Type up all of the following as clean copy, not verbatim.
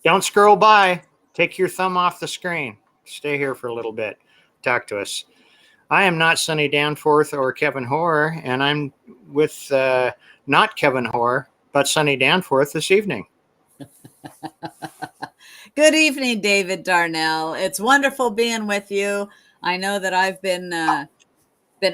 Don't scroll by. Take your thumb off the screen. Stay here for a little bit. Talk to us. I am not Sonny Danforth or Kevin Hoare, and I'm with not Kevin Hoare, but Sonny Danforth this evening. Good evening, David Darnell. It's wonderful being with you. I know that I've been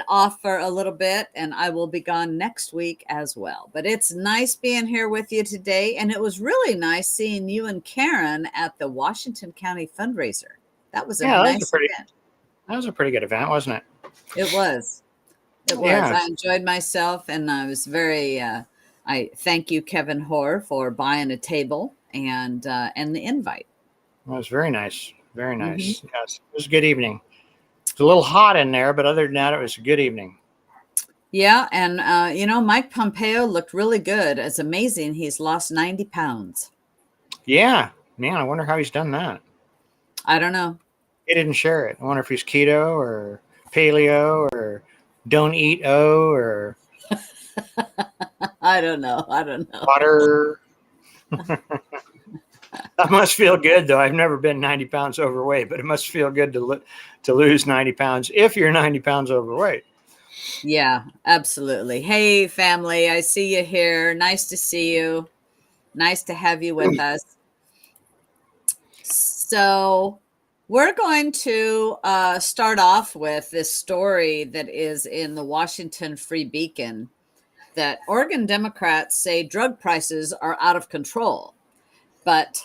off for a little bit, and I will be gone next week as well. But it's nice being here with you today, and it was really nice seeing you and Karen at the Washington County fundraiser. That was a nice event. That was a pretty good event, wasn't it? It was. It was. Yeah. I enjoyed myself, and I was very. I thank you, Kevin Hoare, for buying a table and the invite. It was very nice. Very nice. Mm-hmm. Yes, it was a good evening. It's a little hot in there, but other than that, it was a good evening. Yeah, and Mike Pompeo looked really good. It's amazing. He's lost 90 pounds. Yeah, man, I wonder how he's done that. I don't know. He didn't share it. I wonder if he's keto or paleo or don't eat or I don't know. Water. That must feel good, though. I've never been 90 pounds overweight, but it must feel good to lose 90 pounds if you're 90 pounds overweight. Yeah, absolutely. Hey, family, I see you here. Nice to see you. Nice to have you with us. So we're going to start off with this story that is in the Washington Free Beacon that Oregon Democrats say drug prices are out of control. But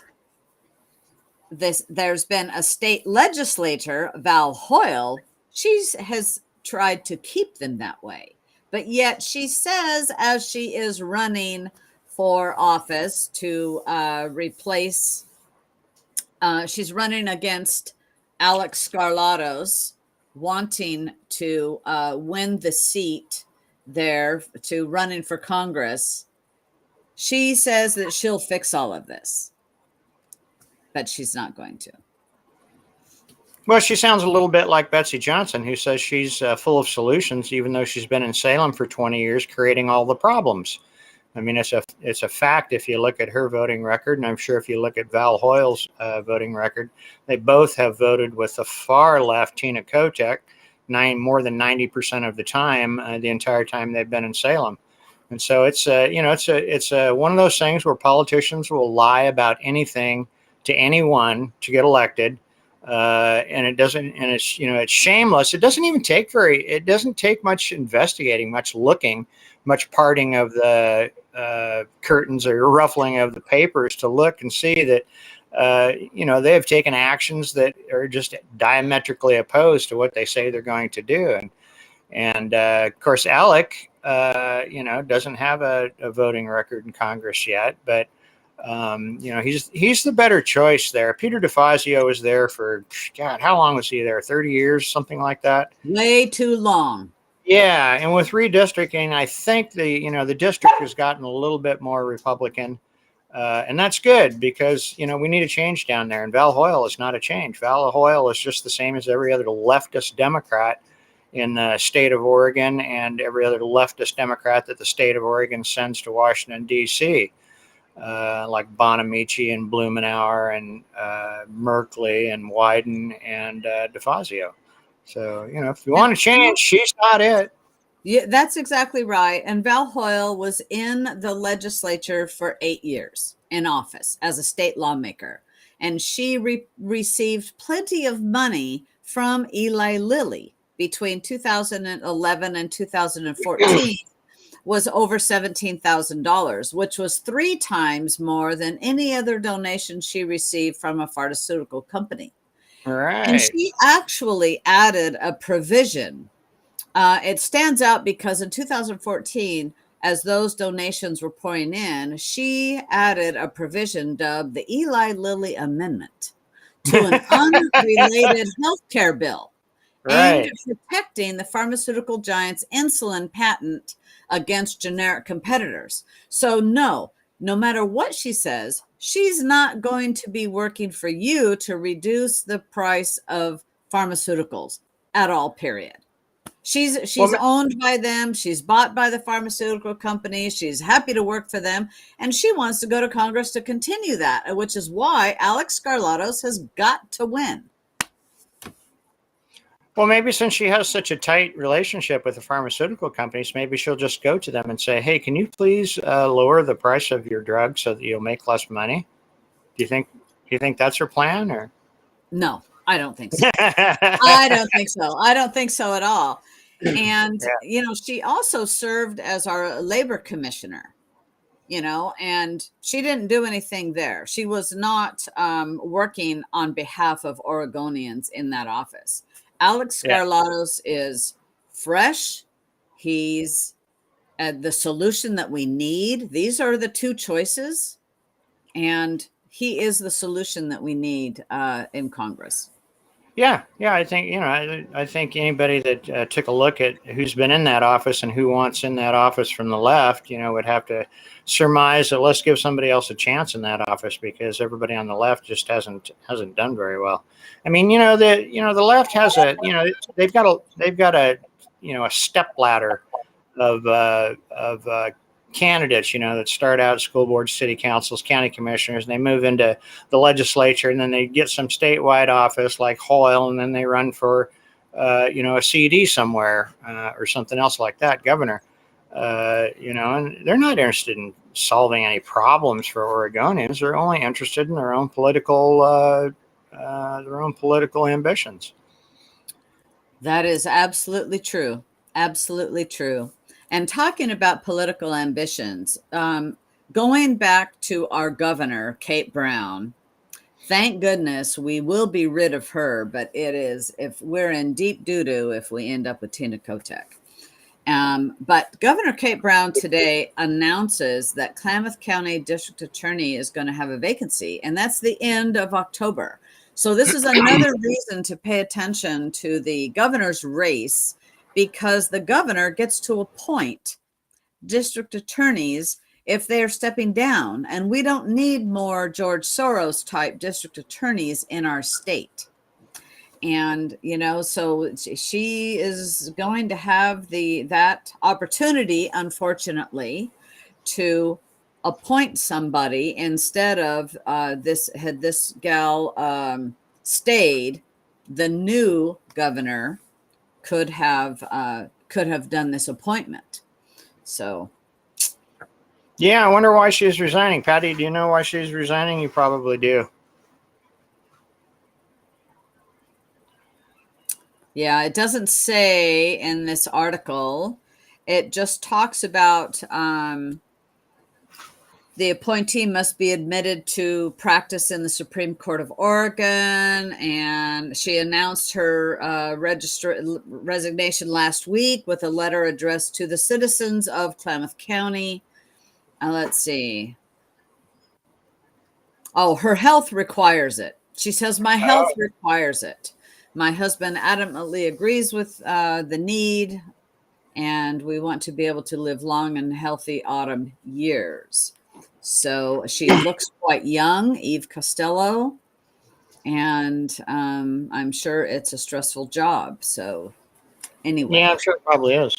there's been a state legislator, Val Hoyle, she has tried to keep them that way. But yet she says, as she is running for office to replace, she's running against Alex Skarlatos, wanting to win the seat there to running for Congress. She says that she'll fix all of this, but she's not going to. Well, she sounds a little bit like Betsy Johnson, who says she's full of solutions, even though she's been in Salem for 20 years, creating all the problems. I mean, it's a fact if you look at her voting record, and I'm sure if you look at Val Hoyle's voting record, they both have voted with the far left Tina Kotek more than 90% of the time, the entire time they've been in Salem. And so it's one of those things where politicians will lie about anything to anyone to get elected, and it's shameless. It doesn't take much investigating, much looking, much parting of the curtains or ruffling of the papers to look and see that they have taken actions that are just diametrically opposed to what they say they're going to do, and of course Alec doesn't have a voting record in Congress yet, but he's the better choice there. Peter DeFazio was there for, God, how long was he there? 30 years, something like that. Way too long. Yeah, and with redistricting, I think the district has gotten a little bit more Republican, and that's good because we need a change down there. And Val Hoyle is not a change. Val Hoyle is just the same as every other leftist Democrat in the state of Oregon and every other leftist Democrat that the state of Oregon sends to Washington, D.C., like Bonamici and Blumenauer and Merkley and Wyden and DeFazio. So, if you want to change, she's not it. Yeah, that's exactly right. And Val Hoyle was in the legislature for 8 years in office as a state lawmaker. And she received plenty of money from Eli Lilly between 2011 and 2014. Was over $17,000, which was 3 times more than any other donation she received from a pharmaceutical company. Right. And she actually added a provision. It stands out because in 2014, as those donations were pouring in, she added a provision dubbed the Eli Lilly Amendment to an unrelated healthcare bill aimed at protecting the pharmaceutical giant's insulin patent against generic competitors. So no matter what she says, she's not going to be working for you to reduce the price of pharmaceuticals at all, period. She's Well, owned by them. She's bought by the pharmaceutical companies. She's happy to work for them, and she wants to go to Congress to continue that, which is why Alex Skarlatos has got to win. well, maybe since she has such a tight relationship with the pharmaceutical companies, maybe she'll just go to them and say, "Hey, can you please lower the price of your drug so that you'll make less money?" Do you think that's her plan, or? No, I don't think so. I don't think so. I don't think so at all. And, Yeah. she also served as our labor commissioner, and she didn't do anything there. She was not working on behalf of Oregonians in that office. Alex Yeah. Skarlatos is fresh. He's the solution that we need. These are the two choices, and he is the solution that we need in Congress. Yeah, I think I think anybody that took a look at who's been in that office and who wants in that office from the left, would have to surmise that let's give somebody else a chance in that office because everybody on the left just hasn't done very well. I mean, the left has they've got a a step ladder of candidates, that start out school boards, city councils, county commissioners, and they move into the legislature, and then they get some statewide office like Hoyle, and then they run for, a CD somewhere or something else like that, governor. And they're not interested in solving any problems for Oregonians. They're only interested in their own political ambitions. That is absolutely true. Absolutely true. And talking about political ambitions, going back to our governor, Kate Brown, thank goodness we will be rid of her, but if we're in deep doo-doo if we end up with Tina Kotek. But Governor Kate Brown today announces that Klamath County District Attorney is going to have a vacancy, and that's the end of October. So this is another reason to pay attention to the governor's race, because the governor gets to appoint district attorneys if they're stepping down. And we don't need more George Soros type district attorneys in our state. And, so she is going to have that opportunity, unfortunately, to appoint somebody instead of had this gal stayed, the new governor could have done this appointment. So. Yeah, I wonder why she's resigning. Patty, do you know why she's resigning? You probably do. Yeah, it doesn't say in this article. It just talks about the appointee must be admitted to practice in the Supreme Court of Oregon, and she announced her resignation last week with a letter addressed to the citizens of Klamath County. Let's see. Oh, her health requires it. She says, my health requires it. My husband adamantly agrees with the need, and we want to be able to live long and healthy autumn years. So she looks quite young, Eve Costello, and I'm sure it's a stressful job. So anyway. Yeah, I'm sure it probably is.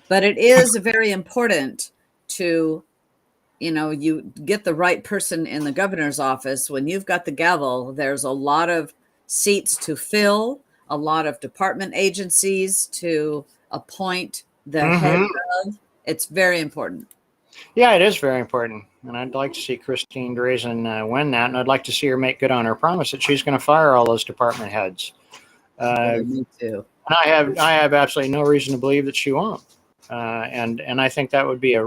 But it is very important to, you get the right person in the governor's office. When you've got the gavel, there's a lot of seats to fill, a lot of department agencies to appoint the head of. It's very important. Yeah, it is very important. And I'd like to see Christine Drazen win that. And I'd like to see her make good on her promise that she's going to fire all those department heads. Me too. And I have absolutely no reason to believe that she won't. And I think that would be I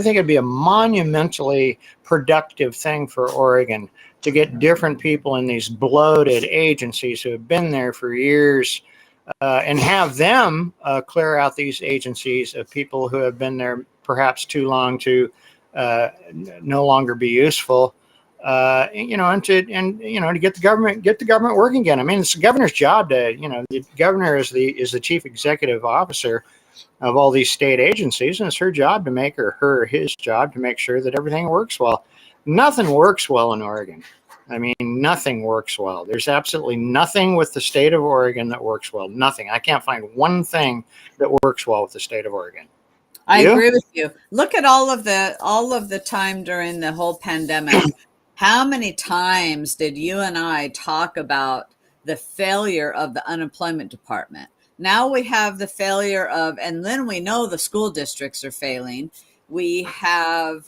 think it'd be a monumentally productive thing for Oregon to get different people in these bloated agencies who have been there for years and have them clear out these agencies of people who have been there perhaps too long to no longer be useful. And to get the government working again. I mean, it's the governor's job to, the governor is the chief executive officer of all these state agencies, and it's her job to make his job to make sure that everything works well. Nothing works well in Oregon. I mean, nothing works well. There's absolutely nothing with the state of Oregon that works well. Nothing. I can't find one thing that works well with the state of Oregon. I You? agree with you. Look at all of the time during the whole pandemic. How many times did you and I talk about the failure of the unemployment department? Now we have the failure of, and then we know the school districts are failing. We have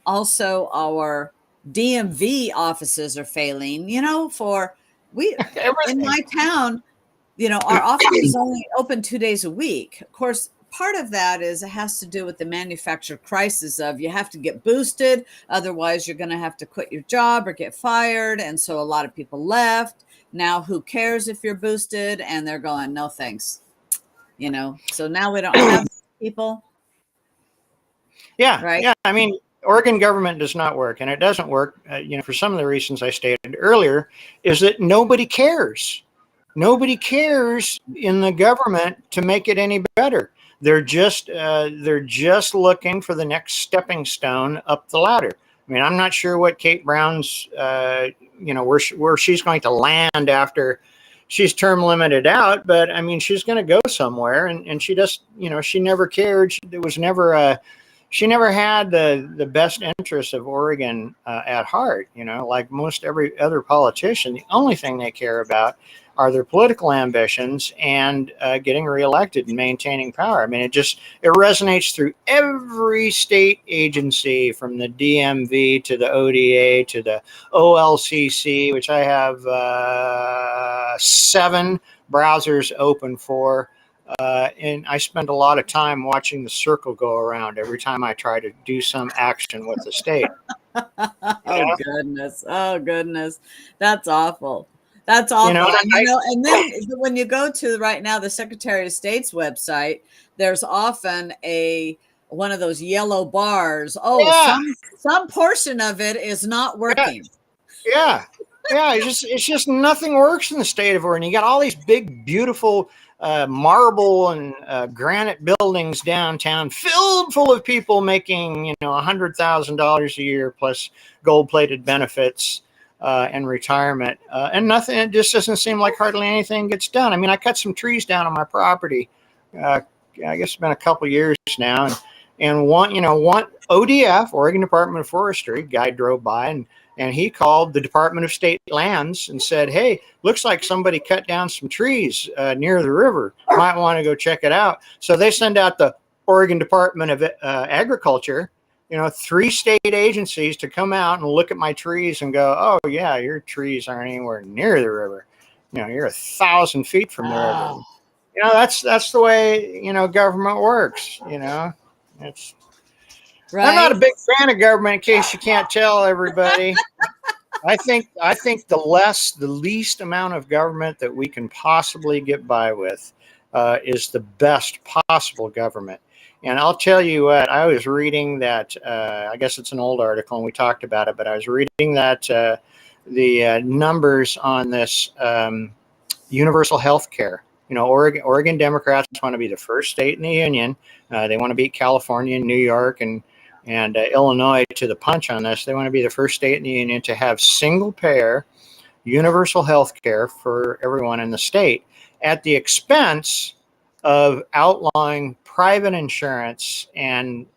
also our DMV offices are failing. You know, in Everything. my town, our office is only open 2 days a week. Of course, part of that is it has to do with the manufacturer crisis of you have to get boosted. Otherwise, you're going to have to quit your job or get fired. And so a lot of people left. Now, who cares if you're boosted? And they're going, no, thanks. So now we don't have people. Yeah. Right. Yeah. I mean, Oregon government does not work, and it doesn't work, for some of the reasons I stated earlier, is that nobody cares. Nobody cares in the government to make it any better. They're just looking for the next stepping stone up the ladder. I mean, I'm not sure what Kate Brown's, where she's going to land after she's term limited out, but I mean, she's going to go somewhere, and she just, she never cared. She never had the best interests of Oregon at heart. Like most every other politician, the only thing they care about are their political ambitions and getting reelected and maintaining power. I mean, it resonates through every state agency, from the DMV to the ODA to the OLCC, which I have 7 browsers open for. And I spend a lot of time watching the circle go around every time I try to do some action with the state. Oh, goodness. Oh, goodness. That's awful. That's awful. And then when you go to right now the Secretary of State's website, there's often one of those yellow bars. Oh, yeah. Some portion of it is not working. Yeah. It's just nothing works in the state of Oregon. You got all these big, beautiful marble and granite buildings downtown, filled full of people making $100,000 a year plus gold-plated benefits. And retirement, and nothing. It just doesn't seem like hardly anything gets done. I mean, I cut some trees down on my property. I guess it's been a couple years now, and one ODF, Oregon Department of Forestry, guy drove by and he called the Department of State Lands and said, "Hey, looks like somebody cut down some trees near the river. Might want to go check it out." So they send out the Oregon Department of Agriculture. 3 state agencies to come out and look at my trees and go, "Oh yeah, your trees aren't anywhere near the river. You're 1,000 feet from the river." That's the way government works. It's right. I'm not a big fan of government, in case you can't tell, everybody. I think the least amount of government that we can possibly get by with is the best possible government. And I'll tell you what, I was reading that, I guess it's an old article and we talked about it, but I was reading that the numbers on this universal health care. Oregon Democrats want to be the first state in the union. They want to beat California and New York and Illinois to the punch on this. They want to be the first state in the union to have single-payer universal health care for everyone in the state at the expense of outlawing private insurance and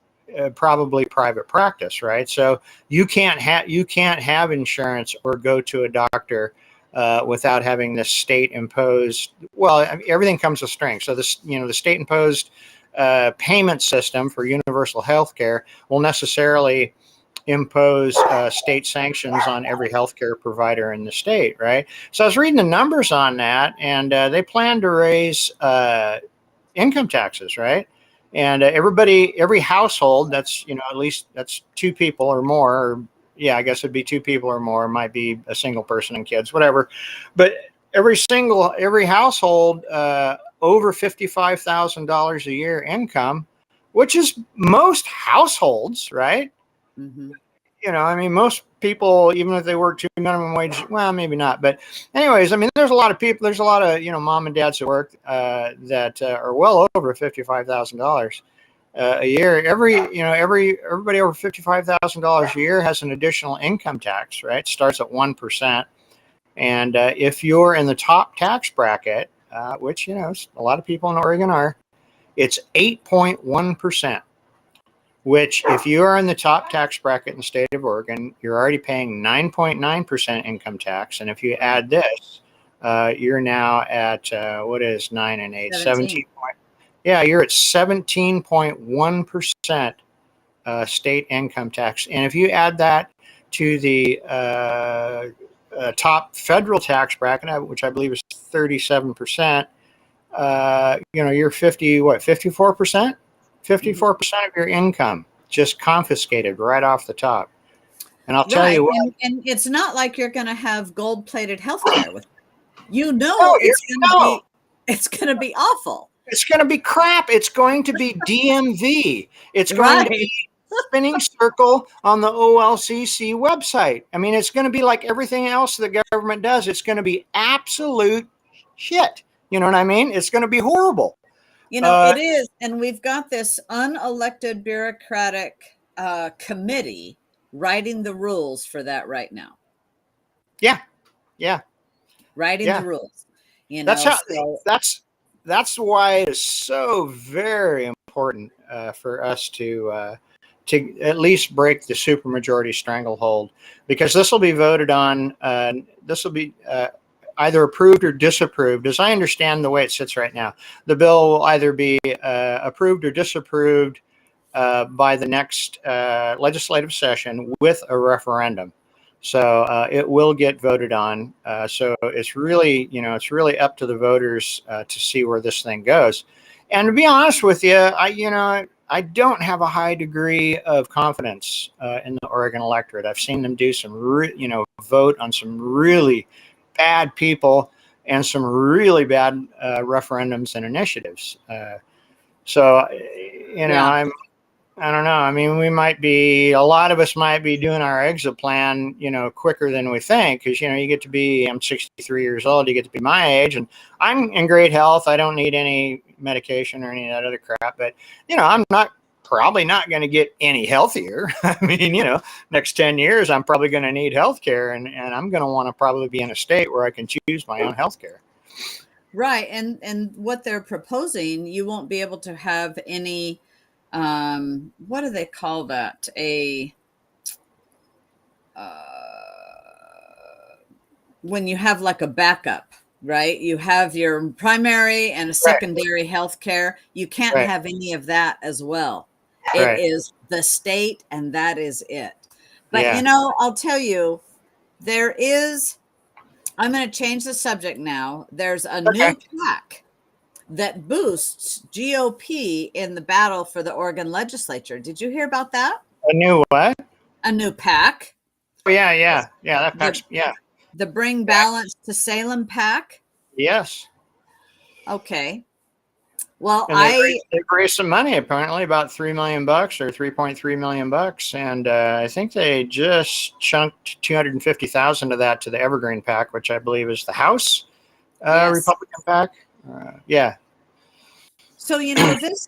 probably private practice, right? So you can't have insurance or go to a doctor without having the state imposed. Well, everything comes with strings. So the state imposed payment system for universal health care will necessarily impose state sanctions on every healthcare provider in the state, right? So I was reading the numbers on that, and they plan to raise income taxes, right? And every household that's at least that's 2 people or more, or I guess it'd be 2 people or more, might be a single person and kids, whatever. But every household over $55,000 a year income, which is most households, right? Mm-hmm. I mean, most people, even if they work 2 minimum wage, well, maybe not. But anyways, I mean, there's a lot of people, there's a lot of, mom and dads at work that are well over $55,000. a year. Everybody over $55,000 a year has an additional income tax, right? Starts at 1%. And if you're in the top tax bracket, which, a lot of people in Oregon are, it's 8.1%, which if you are in the top tax bracket in the state of Oregon, you're already paying 9.9% income tax. And if you add this, you're now at, what is 9 and 8? 17. Yeah, you're at 17.1% state income tax. And if you add that to the top federal tax bracket, which I believe is 37%, you're 54%? 54% of your income just confiscated right off the top. And I'll tell you what. And it's not like you're going to have gold-plated health care with it. It's going to be awful. It's going to be crap. It's going to be DMV. It's going to be spinning circle on the OLCC website. I mean, it's going to be like everything else the government does. It's going to be absolute shit. You know what I mean? It's going to be horrible. It is. And we've got this unelected bureaucratic committee writing the rules for that right now. Yeah. Writing the rules. That's why it is so very important for us to at least break the supermajority stranglehold, because this will be voted on. This will be either approved or disapproved. As I understand the way it sits right now, the bill will either be approved or disapproved by the next legislative session with a referendum. So it will get voted on. So it's really, up to the voters to see where this thing goes. And to be honest with you, I don't have a high degree of confidence in the Oregon electorate. I've seen them do some, vote on some really bad people and some really bad referendums and initiatives. I don't know. I mean, a lot of us might be doing our exit plan, quicker than we think, because, I'm 63 years old, you get to be my age, and I'm in great health. I don't need any medication or any of that other crap, but, I'm probably not going to get any healthier. I mean, next 10 years, I'm probably going to need health care, and I'm going to want to probably be in a state where I can choose my own health care. Right. And what they're proposing, you won't be able to have any, what do they call that? When you have like a backup, right? You have your primary and a secondary health care. You can't have any of that as well. It is the state, and that is it. But, I'll tell you, I'm going to change the subject now. There's a new PAC that boosts GOP in the battle for the Oregon legislature. Did you hear about that? A new what? A new PAC. Oh, yeah. That PAC's, The Bring Balance to Salem PAC? Yes. Okay. Well, they raised some money, apparently about $3 million or $3.3 million. And I think they just chunked $250,000 of that to the Evergreen PAC, which I believe is the House Republican PAC. So,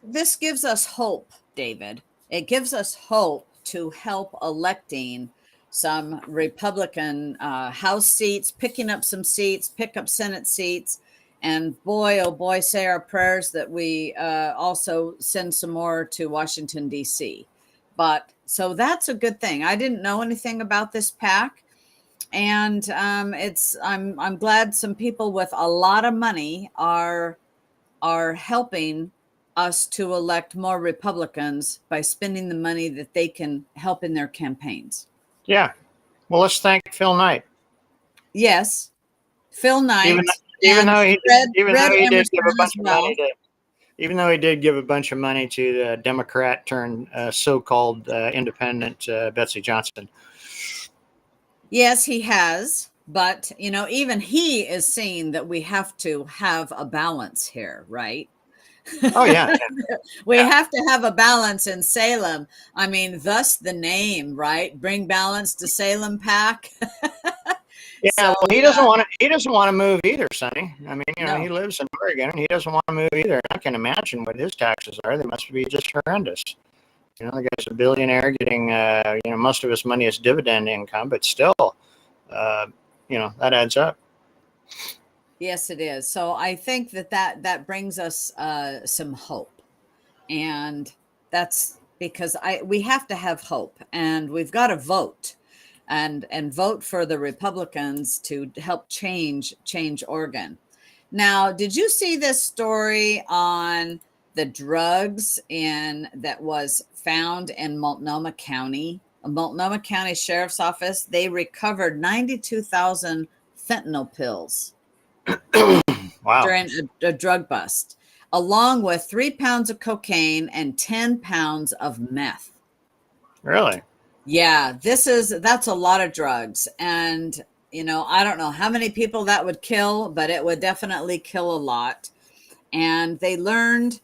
this gives us hope, David. It gives us hope to help electing some Republican House seats, picking up some seats, pick up Senate seats. And boy, oh boy, say our prayers that we also send some more to Washington, D.C. But so that's a good thing. I didn't know anything about this PAC. And I'm glad some people with a lot of money are helping us to elect more Republicans by spending the money that they can help in their campaigns. Yeah. Well, let's thank Phil Knight. Yes. Phil Knight. Even though he did give a bunch of money to the Democrat turned so-called independent Betsy Johnson. Yes, he has. But, even he is seeing that we have to have a balance here, right? Oh, yeah. We have to have a balance in Salem. I mean, thus the name, right? Bring Balance to Salem PAC. Yeah, So well, he doesn't want to. He doesn't want to move either, Sonny. I mean, he no. lives in Oregon, and he doesn't want to move either. I can imagine what his taxes are. They must be just horrendous. The guy's a billionaire, getting most of his money is dividend income, but still, that adds up. Yes, it is. So I think that brings us some hope, and that's because we have to have hope, and we've got to vote, and vote for the Republicans to help change Oregon. Now, did you see this story on the drugs that was found in Multnomah County? Multnomah County Sheriff's Office, they recovered 92,000 fentanyl pills Wow. during a drug bust, along with 3 pounds of cocaine and 10 pounds of meth. Really? Yeah, that's a lot of drugs. And, I don't know how many people that would kill, but it would definitely kill a lot. And they learned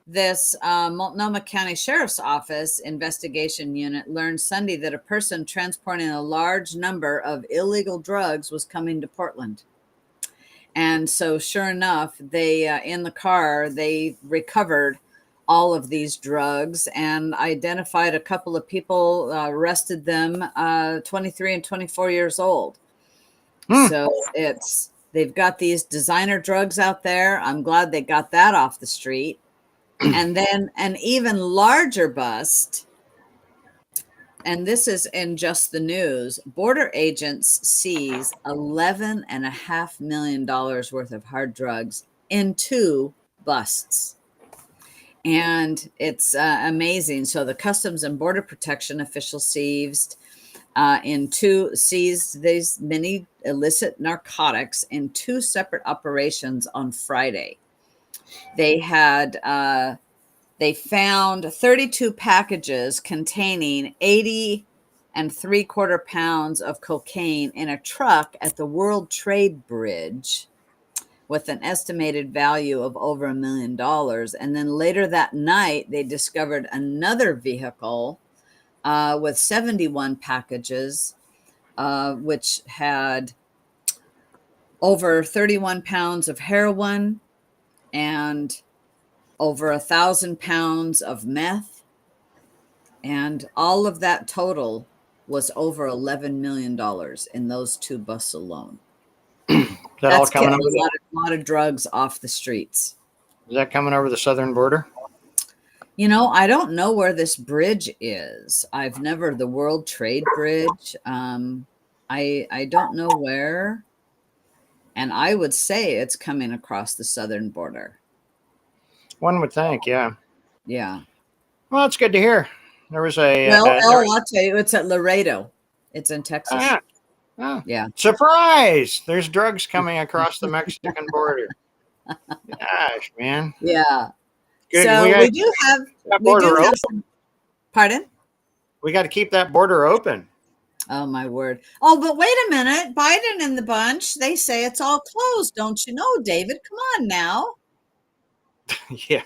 this Multnomah County Sheriff's Office investigation unit learned Sunday that a person transporting a large number of illegal drugs was coming to Portland. And so sure enough, they in the car, they recovered all of these drugs and identified a couple of people, arrested them, 23 and 24 years old. So they've got these designer drugs out there. I'm glad they got that off the street. And then an even larger bust, and this is in just the news, border agents seize $11.5 million worth of hard drugs in 2 busts. And it's amazing. So the Customs and Border Protection officials seized these many illicit narcotics in 2 separate operations on Friday. They found 32 packages containing 80 3/4 pounds of cocaine in a truck at the World Trade Bridge with an estimated value of over $1 million. And then later that night, they discovered another vehicle with 71 packages, which had over 31 pounds of heroin and over 1,000 pounds of meth. And all of that total was over $11 million in those 2 busts alone. Is that all coming over a lot of drugs off the streets. Is that coming over the southern border? I don't know where this bridge is. The World Trade Bridge. I don't know where. And I would say it's coming across the southern border. One would think, yeah. Yeah. Well, it's good to hear. There was a... I'll tell you, it's at Laredo. It's in Texas. Oh, yeah. Surprise! There's drugs coming across the Mexican border. Gosh, man. Yeah. Good. So we do have some, pardon? We got to keep that border open. Oh, my word. Oh, but wait a minute. Biden and the bunch, they say it's all closed. Don't you know, David? Come on now. Yeah.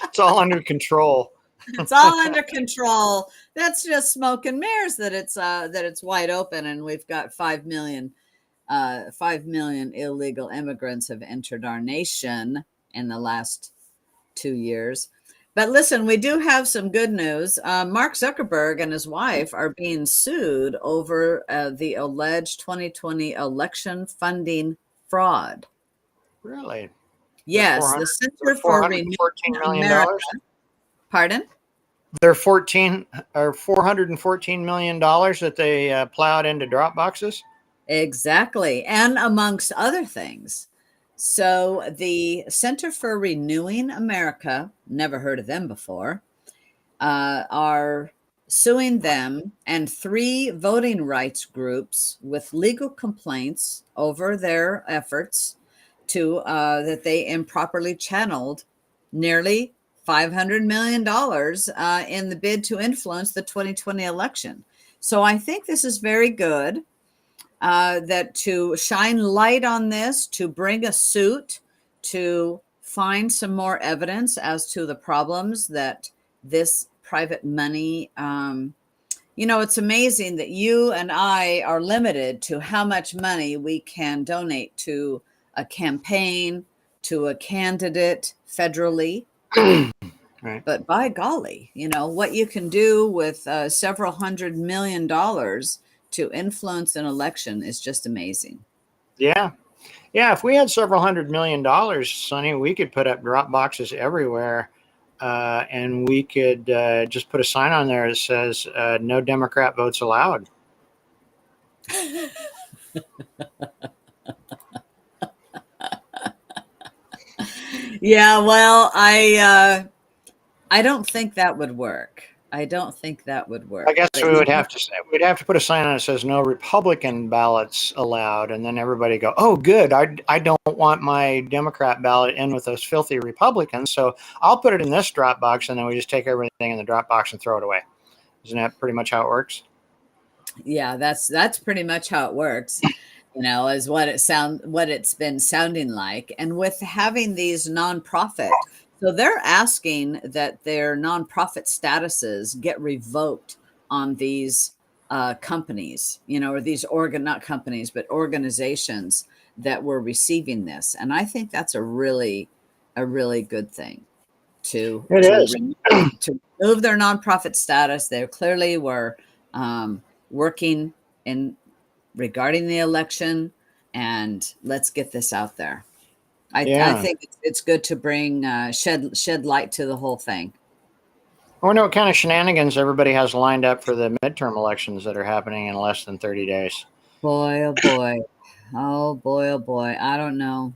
It's all under control. It's all under control. That's just smoke and mirrors that it's wide open, and we've got 5 million illegal immigrants have entered our nation in the last 2 years. But listen, we do have some good news. Mark Zuckerberg and his wife are being sued over the alleged 2020 election funding fraud. Really? Yes, the Center for Renewing America. Pardon? They're $414 million that they plowed into drop boxes? Exactly. And amongst other things. So the Center for Renewing America, never heard of them before, are suing them and 3 voting rights groups with legal complaints over their efforts to that they improperly channeled nearly $500 million in the bid to influence the 2020 election. So I think this is very good. That to shine light on this, to bring a suit, to find some more evidence as to the problems that this private money You know, it's amazing that you and I are limited to how much money we can donate to a campaign, to a candidate federally. Right. But by golly, you know, what you can do with several $100 million to influence an election is just amazing. Yeah. Yeah. If we had several $100 million, Sonny, we could put up drop boxes everywhere. And we could just put a sign on there that says no Democrat votes allowed. Yeah, well, I don't think that would work. I don't think that would I work. guess But we you would have to say, we'd have to put a sign on it that says no Republican ballots allowed, and then everybody go, oh, good. I don't want my Democrat ballot in with those filthy Republicans, so I'll put it in this drop box, and then we just take everything in the drop box and throw it away. Isn't that pretty much how it works? yeah, that's pretty much how it works. You know, is what it's been sounding like. And with having these nonprofit, so they're asking that their nonprofit statuses get revoked on these companies, you know, or these not companies, but organizations that were receiving this. And I think that's a really good thing to It to is. re- to remove their nonprofit status. They clearly were working in regarding the election, and let's get this out there. I Yeah. think it's good to bring shed light to the whole thing. I wonder what kind of shenanigans everybody has lined up for the midterm elections that are happening in less than 30 days. Boy, oh boy, oh boy, oh boy. I don't know.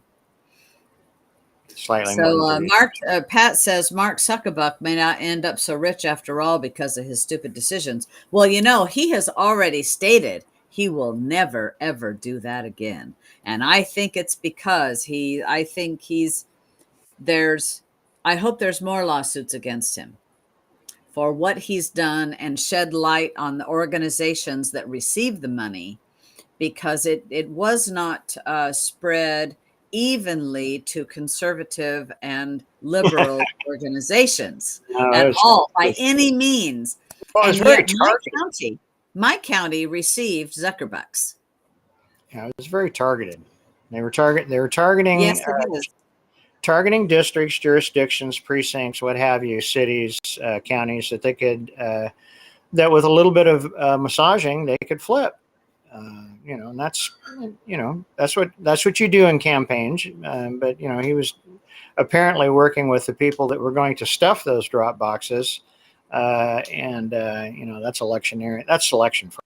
Slightly more So than 30. Pat says Mark Zuckerberg may not end up so rich after all because of his stupid decisions. Well, you know, he has already stated he will never ever do that again, and I think it's because I think there's, I hope there's more lawsuits against him for what he's done and shed light on the organizations that receive the money, because it was not spread evenly to conservative and liberal organizations No, at all by any means. it's And very yet targeted. my county received Zuckerbucks. Yeah, it was very targeted. They were Yes, targeting it is. targeting districts, jurisdictions, precincts, what have you, cities, counties that they could that with a little bit of massaging they could flip. And that's what you do in campaigns. But he was apparently working with the people that were going to stuff those drop boxes, and that's electioneering. That's selection for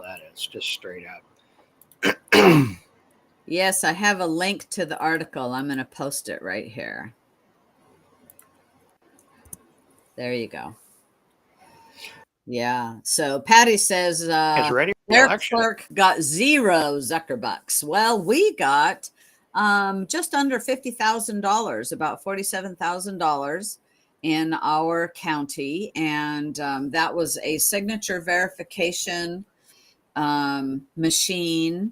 that. It's just straight up. Yes, I have a link to the article. I'm going to post it right here. There you go. Yeah. So Patty says It's ready for the their election. clerk got 0 Zuckerbucks. Well, we got just under $50,000, about $47,000 in our county, and that was a signature verification machine.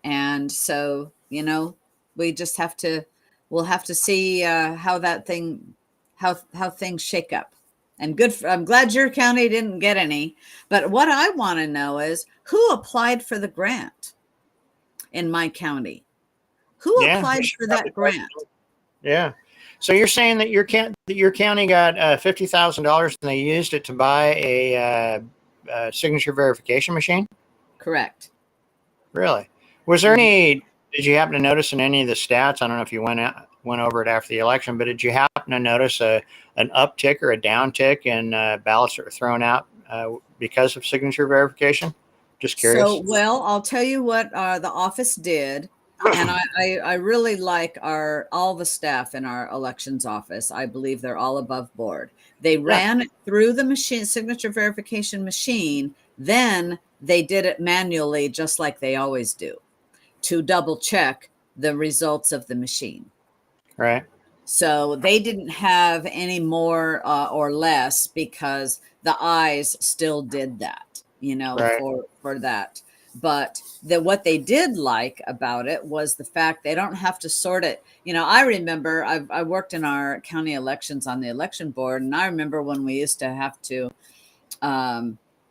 And so, you know, we just we'll have to see how things shake up. And I'm glad your county didn't get any. But what I want to know is who applied for the grant in my county? Who applied for that grant? Yeah. So you're saying that your county got $50,000 and they used it to buy a signature verification machine? Correct. Really? Was there any? Did you happen to notice in any of the stats? I don't know if you went over it after the election, but did you happen to notice an uptick or a downtick in ballots that were thrown out because of signature verification? Just curious. So, well, I'll tell you what the office did. And I really like all the staff in our elections office. I believe they're all above board. They ran it through the machine, signature verification machine. Then they did it manually, just like they always do, to double check the results of the machine. Right. So they didn't have any more or less because the eyes still did that, Right. for that. But what they did like about it was the fact they don't have to sort it. I remember I worked in our county elections on the election board, and I remember when we used to have to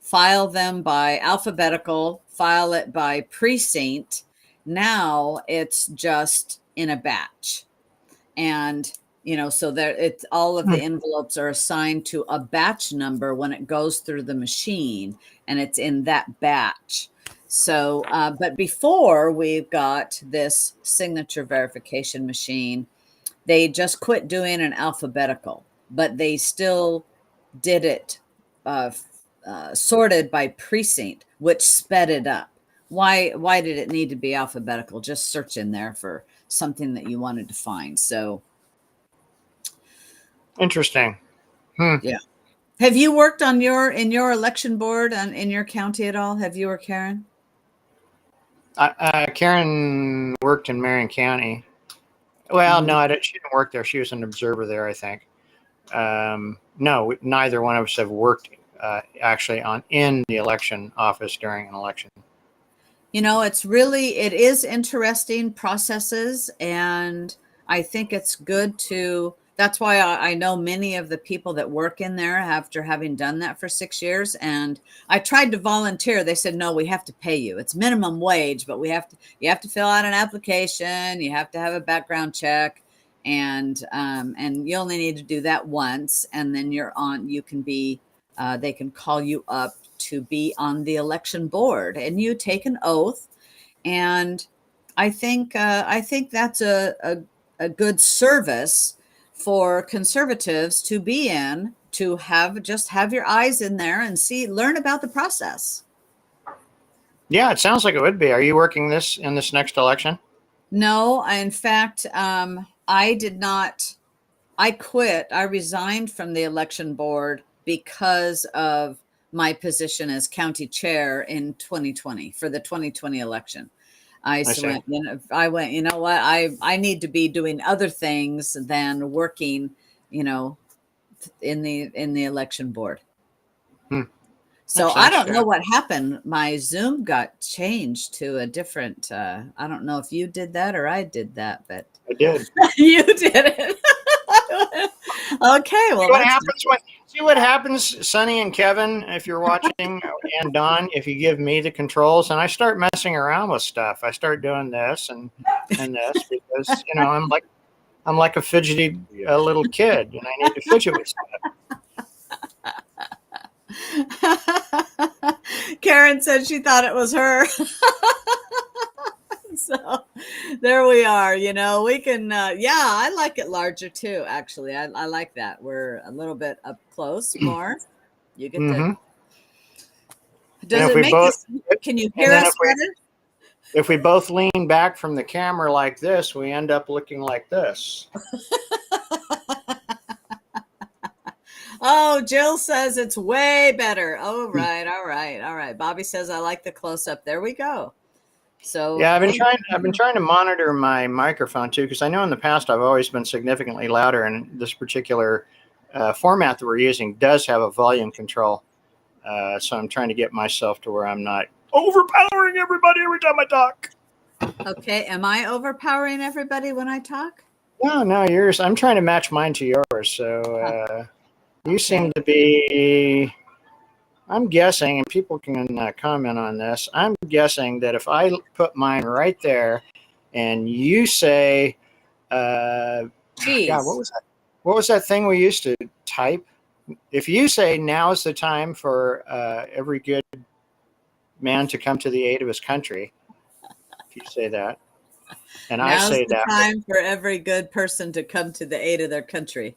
file them by alphabetical, file it by precinct. Now it's just in a batch. And so there it's all of the envelopes are assigned to a batch number when it goes through the machine, and it's in that batch. So but before we've got this signature verification machine, they just quit doing an alphabetical, but they still did it uh, sorted by precinct, which sped it up. Why did it need to be alphabetical? Just search in there for something that you wanted to find. So Interesting. yeah. Have you worked on in your election board in your county at all? Have you or Karen? Karen worked in Marion County. Well, no, she didn't work there. She was an observer there, I think. No, neither one of us have worked actually in the election office during an election. It is interesting processes, and I think it's good that's why I know many of the people that work in there after having done that for 6 years. And I tried to volunteer. They said, no, we have to pay you. It's minimum wage, but you have to fill out an application. You have to have a background check, and you only need to do that once. And then you can be, they can call you up to be on the election board, and you take an oath. And I think that's a good service for conservatives to be in, to have your eyes in there and learn about the process. Yeah, it sounds like it would be. Are you working in this next election? No, in fact, I did not. I quit. I resigned from the election board because of my position as county chair in 2020 for the 2020 election. I went, you know what? I need to be doing other things than working, in the election board. So I don't know what happened. My Zoom got changed to a different, I don't know if you did that or I did that, but I did. You did it. Okay. Well, see what happens, Suni and Kevin, if you're watching, and Don, if you give me the controls and I start messing around with stuff. I start doing this and this because I'm like a fidgety little kid, and I need to fidget with stuff. Karen said she thought it was her. So there we are. We can, I like it larger too, actually. I like that. We're a little bit up close more. You get to. Does it make can you hear us better? If we both lean back from the camera like this, we end up looking like this. Oh, Jill says it's way better. Oh, right. All right. Bobby says I like the close up. There we go. So yeah, I've been trying to monitor my microphone too, because I know in the past I've always been significantly louder, and this particular format that we're using does have a volume control. So I'm trying to get myself to where I'm not overpowering everybody every time I talk. Okay, am I overpowering everybody when I talk? No, yours. I'm trying to match mine to yours. So you seem to be. I'm guessing, and people can comment on this. I'm guessing that if I put mine right there, and you say, God, what was that? What was that thing we used to type? If you say now is the time for every good man to come to the aid of his country, if you say that, and I say that, time for every good person to come to the aid of their country.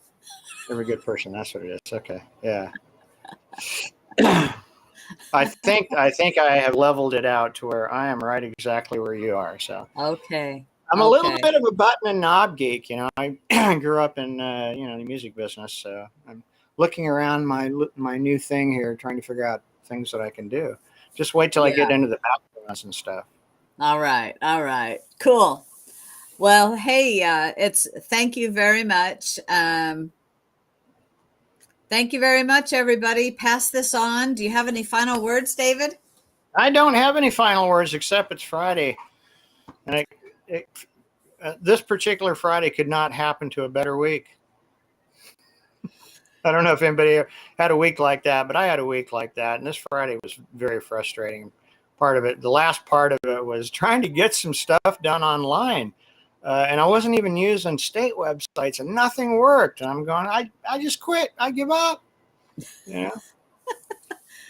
Every good person. That's what it is. Okay, yeah. I think I have leveled it out to where I am right exactly where you are. So okay. I'm a little bit of a button and knob geek. I grew up in the music business, so I'm looking around my new thing here, trying to figure out things that I can do. Just wait till I get into the backgrounds and stuff. All right, cool. Well, hey, thank you very much. Thank you very much, everybody. Pass this on. Do you have any final words, David? I don't have any final words except it's Friday, and this particular Friday could not happen to a better week. I don't know if anybody had a week like that, but I had a week like that. And this Friday was very frustrating. Part of it, the last part of it was trying to get some stuff done online. And I wasn't even using state websites and nothing worked. And I'm going, I just quit. I give up. You know,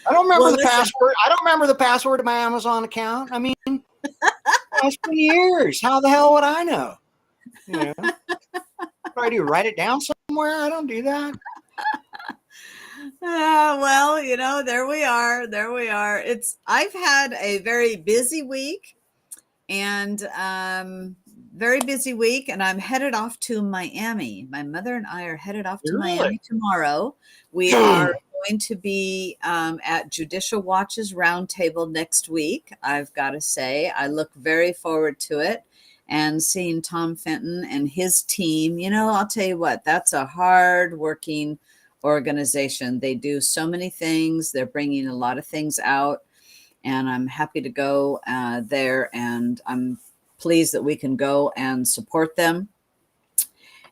I don't remember Well, the listen, password. I don't remember the password to my Amazon account. I mean, it's been years. How the hell would I know? You know, what do I do? Write it down somewhere? I don't do that. well, there we are. There we are. I've had a very busy week and very busy week, and I'm headed off to Miami. My mother and I are headed off to Really? Miami tomorrow. We are going to be at Judicial Watch's roundtable next week. I've got to say, I look very forward to it and seeing Tom Fenton and his team. I'll tell you what, that's a hard working organization. They do so many things. They're bringing a lot of things out, and I'm happy to go there, and I'm pleased that we can go and support them.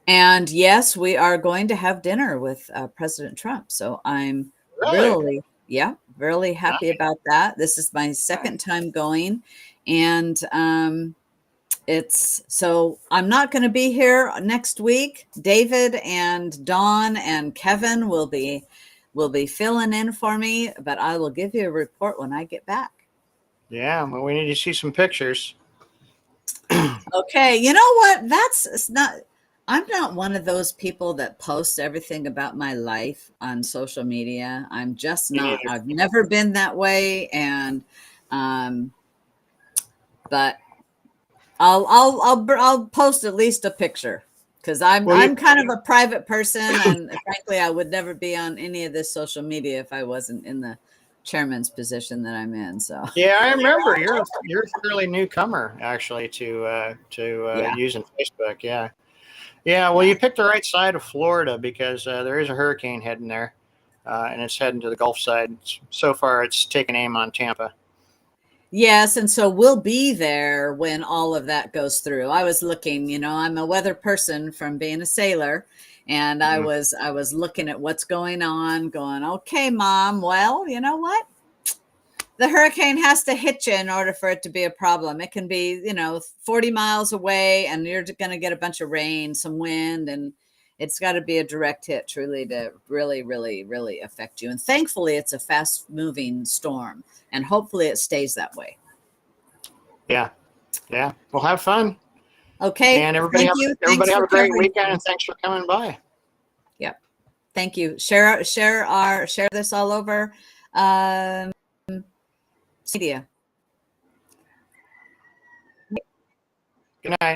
And yes, we are going to have dinner with President Trump. So I'm Really? really happy about that. This is my second time going. And so I'm not going to be here next week. David and Dawn and Kevin will be filling in for me, but I will give you a report when I get back. Yeah, well, we need to see some pictures. Okay, you know what? I'm not one of those people that posts everything about my life on social media. I'm just Me not. neither. I've never been that way, and but I'll post at least a picture because Well, I'm kind of a private person, and frankly, I would never be on any of this social media if I wasn't in the chairman's position that I'm in. So yeah, I remember you're a fairly newcomer actually to yeah. using Facebook. Yeah, yeah. Well, you picked the right side of Florida because there is a hurricane heading there, and it's heading to the Gulf side. So far, it's taken aim on Tampa. Yes, and so we'll be there when all of that goes through. I was looking, I'm a weather person from being a sailor, and I Mhm. was looking at what's going on, going, "Okay, Mom, well, you know what? The hurricane has to hit you in order for it to be a problem. It can be, 40 miles away and you're going to get a bunch of rain, some wind, and it's got to be a direct hit truly to really, really, really affect you. And thankfully, it's a fast moving storm, and hopefully it stays that way." Yeah, yeah. Well, have fun, Okay. and Thank you. Thanks everybody have for a great covering. weekend, and thanks for coming by. Yep. Thank you. Share this all over um, media. Good night.